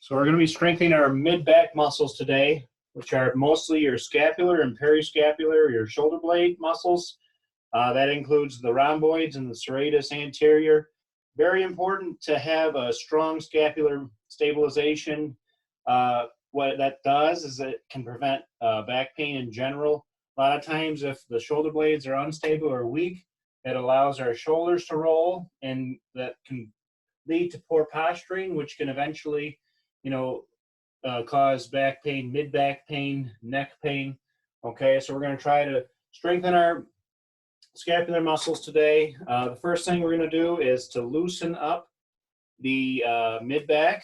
So we're going to be strengthening our mid-back muscles today, which are mostly your scapular and periscapular, your shoulder blade muscles. That includes the rhomboids and the serratus anterior. Very important to have a strong scapular stabilization. What that does is it can prevent back pain in general. A lot of times if the shoulder blades are unstable or weak, it allows our shoulders to roll, and that can lead to poor posturing, which can eventually, cause back pain, mid-back pain, neck pain. Okay, so we're going to try to strengthen our scapular muscles today. The first thing we're going to do is to loosen up the mid-back.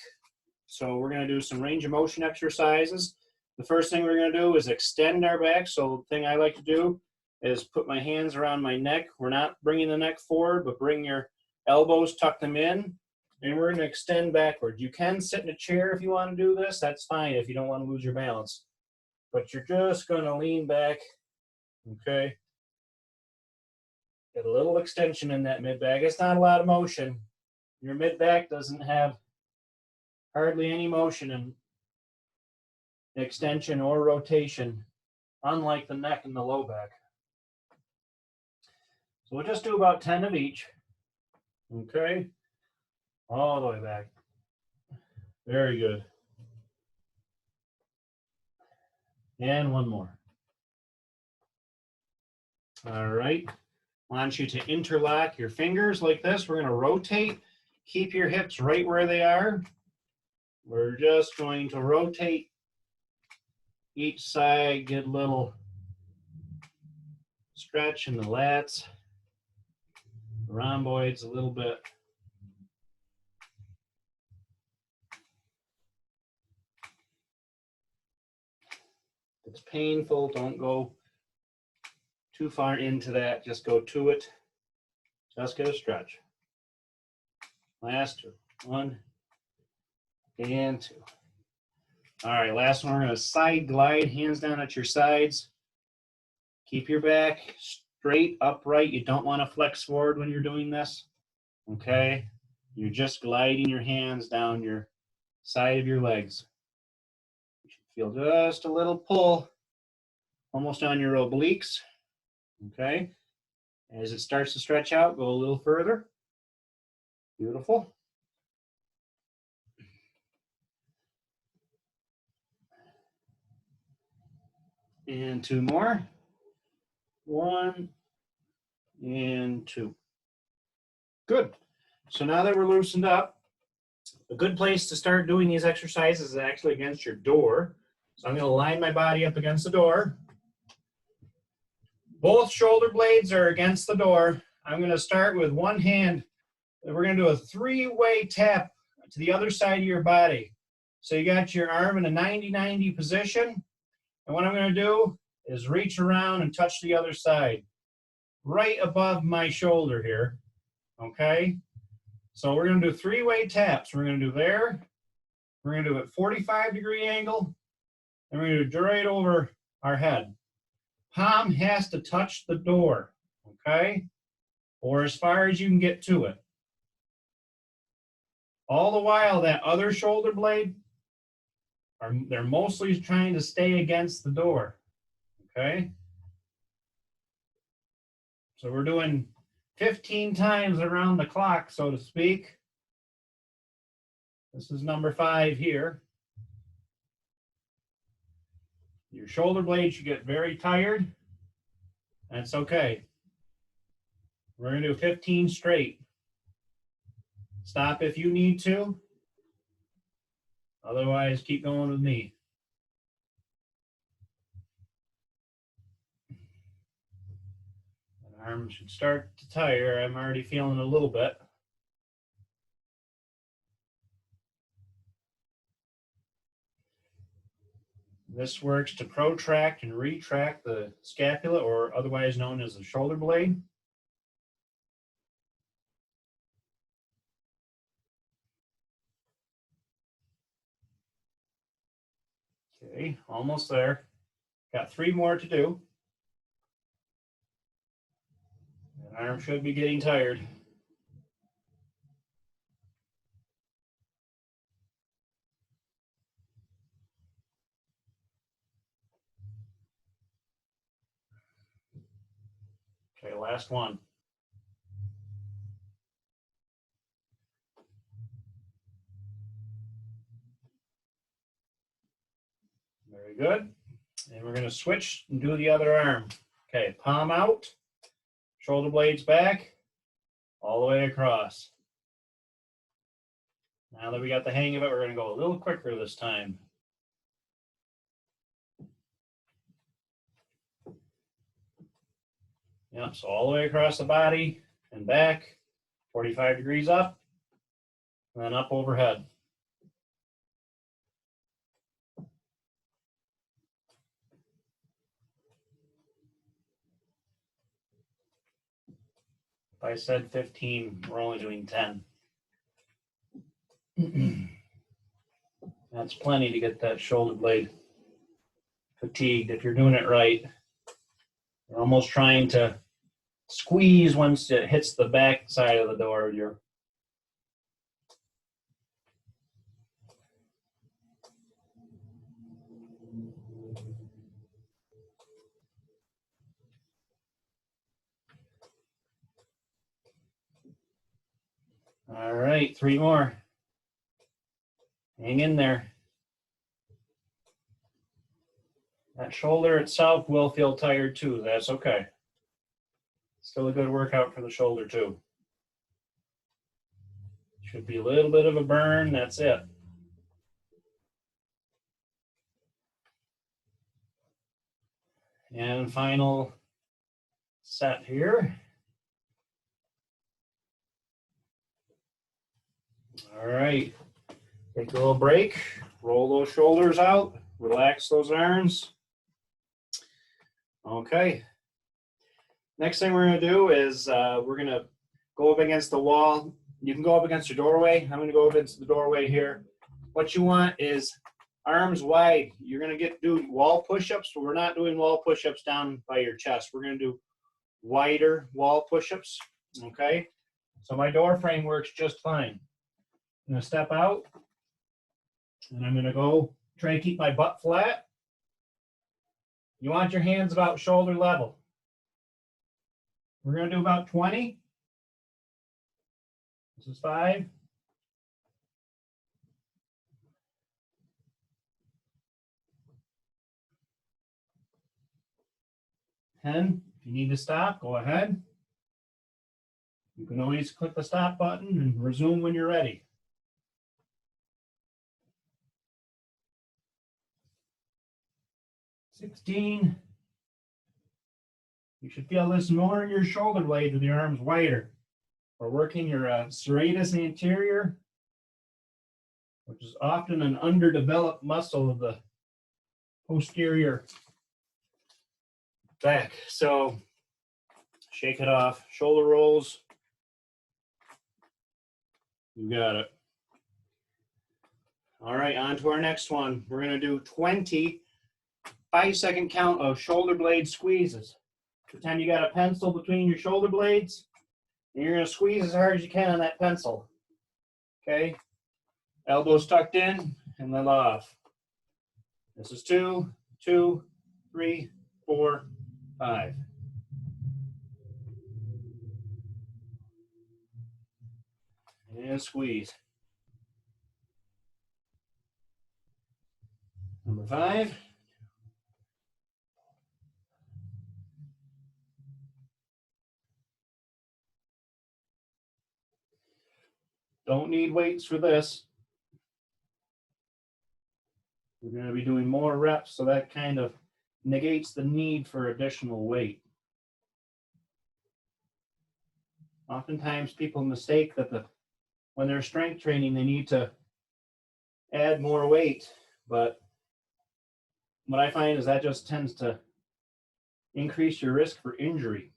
So we're going to do some range of motion exercises. The first thing we're going to do is extend our back. So the thing I like to do is put my hands around my neck. We're not bringing the neck forward, but bring your elbows, tuck them in, and we're going to extend backward. You can sit in a chair if you want to do this. That's fine if you don't want to lose your balance. But you're just going to lean back, okay? Get a little extension in that mid-back. It's not a lot of motion. Your mid-back doesn't have hardly any motion in extension or rotation, unlike the neck and the low back. So we'll just do about 10 of each, okay? All the way back. Very good. And one more. All right. I want you to interlock your fingers like this. We're going to rotate. Keep your hips right where they are. We're just going to rotate each side, get a little stretch in the lats, rhomboids a little bit. If it's painful, don't go too far into that. Just go to it. Just get a stretch. Last two. 1 and 2. All right, last one. We're going to side glide, hands down at your sides. Keep your back straight, upright. You don't want to flex forward when you're doing this. Okay? You're just gliding your hands down your side of your legs. You should feel just a little pull almost on your obliques. Okay? As it starts to stretch out, go a little further. Beautiful. And 2 more. 1 and 2. Good. So now that we're loosened up, a good place to start doing these exercises is actually against your door. So I'm going to line my body up against the door. Both shoulder blades are against the door. I'm going to start with one hand, and we're going to do a 3-way tap to the other side of your body. So you got your arm in a 90-90 position, and what I'm going to do is reach around and touch the other side, right above my shoulder here, okay? So we're going to do 3-way taps. We're going to do there, we're going to do it 45-degree angle, and we're going to do right over our head. Palm has to touch the door, okay? Or as far as you can get to it. All the while, that other shoulder blade, they're mostly trying to stay against the door, okay? So we're doing 15 times around the clock, so to speak. This is number 5 here. Your shoulder blades should get very tired. That's okay. We're going to do 15 straight. Stop if you need to. Otherwise, keep going with me. The arm should start to tire. I'm already feeling a little bit. This works to protract and retract the scapula, or otherwise known as the shoulder blade. Okay, almost there. Got 3 more to do. That arm should be getting tired. Okay, last one. Very good. And we're going to switch and do the other arm. Okay, palm out, shoulder blades back, all the way across. Now that we got the hang of it, we're going to go a little quicker this time. Yep, so all the way across the body and back, 45 degrees up, and then up overhead. If I said 15, we're only doing 10. That's plenty to get that shoulder blade fatigued if you're doing it right. You're almost trying to squeeze once it hits the back side of the door. All right, 3 more. Hang in there. That shoulder itself will feel tired too. That's okay. Still a good workout for the shoulder too. Should be a little bit of a burn. That's it. And final set here. All right. Take a little break. Roll those shoulders out. Relax those arms. Okay. Next thing we're going to do is we're going to go up against the wall. You can go up against your doorway. I'm going to go up against the doorway here. What you want is arms wide. You're going to do wall push-ups, but we're not doing wall push-ups down by your chest. We're going to do wider wall push-ups. Okay. So my door frame works just fine. I'm going to step out, and I'm going to go try to keep my butt flat. You want your hands about shoulder level. We're going to do about 20. This is 5. 10. If you need to stop, go ahead. You can always click the stop button and resume when you're ready. 16. You should feel this more in your shoulder blades with your arms wider. We're working your serratus anterior, which is often an underdeveloped muscle of the posterior back. So shake it off. Shoulder rolls. You got it. All right, on to our next one. We're going to do 20 5-second count of shoulder blade squeezes. Pretend you got a pencil between your shoulder blades, and you're going to squeeze as hard as you can on that pencil. Okay? Elbows tucked in and then off. This is 2, 2, 3, 4, 5. And squeeze. Number 5. Don't need weights for this. We're going to be doing more reps, so that kind of negates the need for additional weight. Oftentimes people mistake that when they're strength training, they need to add more weight, but what I find is that just tends to increase your risk for injury.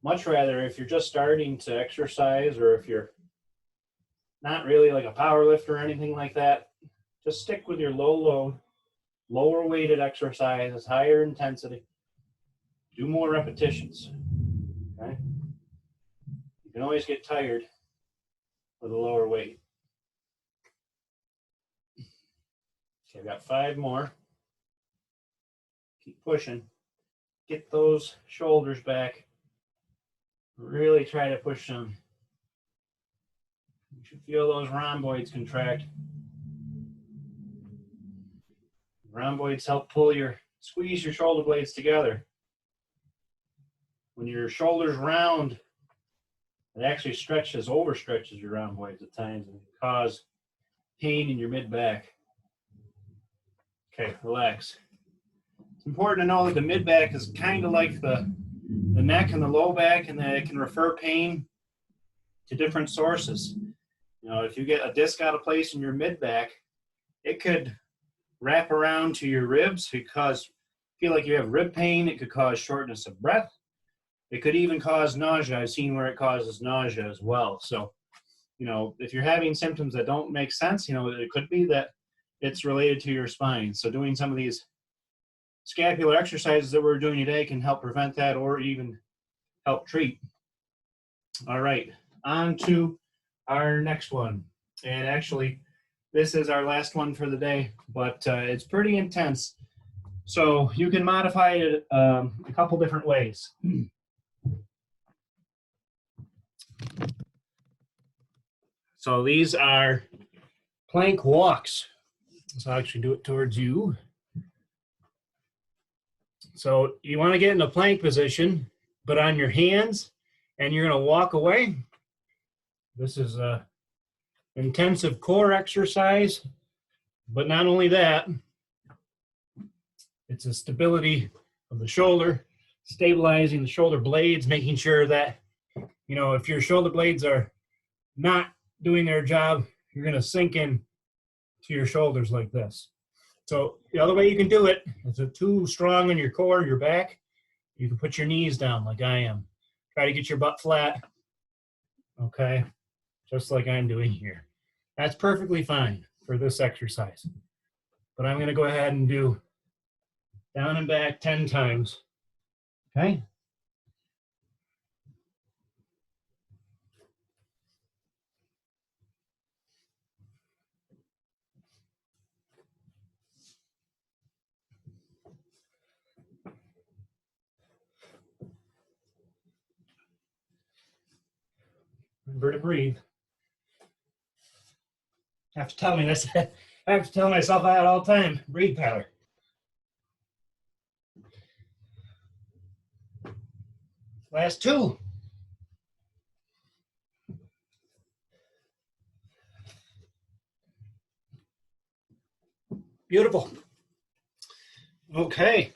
Much rather, if you're just starting to exercise, or if you're not really like a power lifter or anything like that, just stick with your low load, lower weighted exercises, higher intensity. Do more repetitions. Okay? You can always get tired with a lower weight. Okay, I've got 5 more. Keep pushing. get those shoulders back. Really try to push them. You should feel those rhomboids contract. Rhomboids help squeeze your shoulder blades together. When your shoulder's round, it actually overstretches your rhomboids at times and can cause pain in your mid-back. Okay, relax. It's important to know that the mid-back is kind of like the neck and the low back, and that it can refer pain to different sources. You know, if you get a disc out of place in your mid-back, it could wrap around to your ribs. It could feel like you have rib pain. It could cause shortness of breath. It could even cause nausea. I've seen where it causes nausea as well. So, you know, if you're having symptoms that don't make sense, you know, it could be that it's related to your spine. So doing some of these scapular exercises that we're doing today can help prevent that or even help treat. All right, on to our next one. And actually, this is our last one for the day, but it's pretty intense. So you can modify it a couple different ways. So these are plank walks. So I'll actually do it towards you. So you want to get in a plank position, but on your hands, and you're going to walk away. This is a intensive core exercise, but not only that, it's a stability of the shoulder, stabilizing the shoulder blades, making sure that, you know, if your shoulder blades are not doing their job, you're going to sink in to your shoulders like this. So the other way you can do it, if it's too strong in your core, your back, you can put your knees down like I am. Try to get your butt flat, okay, just like I'm doing here. That's perfectly fine for this exercise. But I'm going to go ahead and do down and back 10 times, okay? Remember to breathe. I have to tell me this. I have to tell myself that all the time. Breathe, Tyler. Last two. Beautiful. Okay.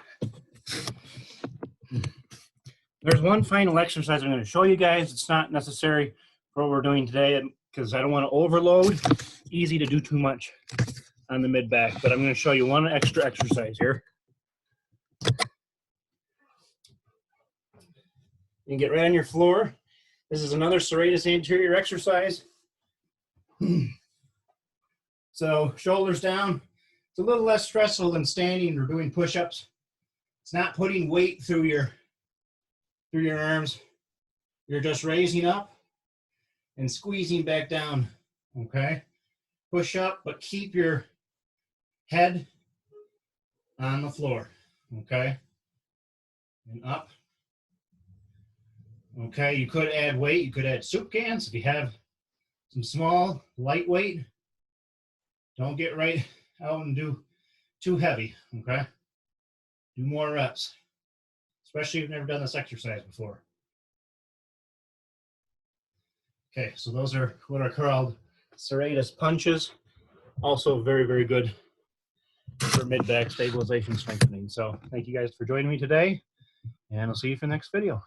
There's one final exercise I'm going to show you guys. It's not necessary for what we're doing today because I don't want to overload. Easy to do too much on the mid back, but I'm going to show you one extra exercise here. You can get right on your floor. This is another serratus anterior exercise. So shoulders down. It's a little less stressful than standing or doing push-ups. It's not putting weight through your arms. You're just raising up and squeezing back down, okay? Push up, but keep your head on the floor, okay? And up. Okay, you could add weight. You could add soup cans if you have some small, lightweight. Don't get right out and do too heavy, okay? Do more reps, especially if you've never done this exercise before. Okay, so those are what are called serratus punches. Also very, very good for mid-back stabilization strengthening. So thank you guys for joining me today, and I'll see you for the next video.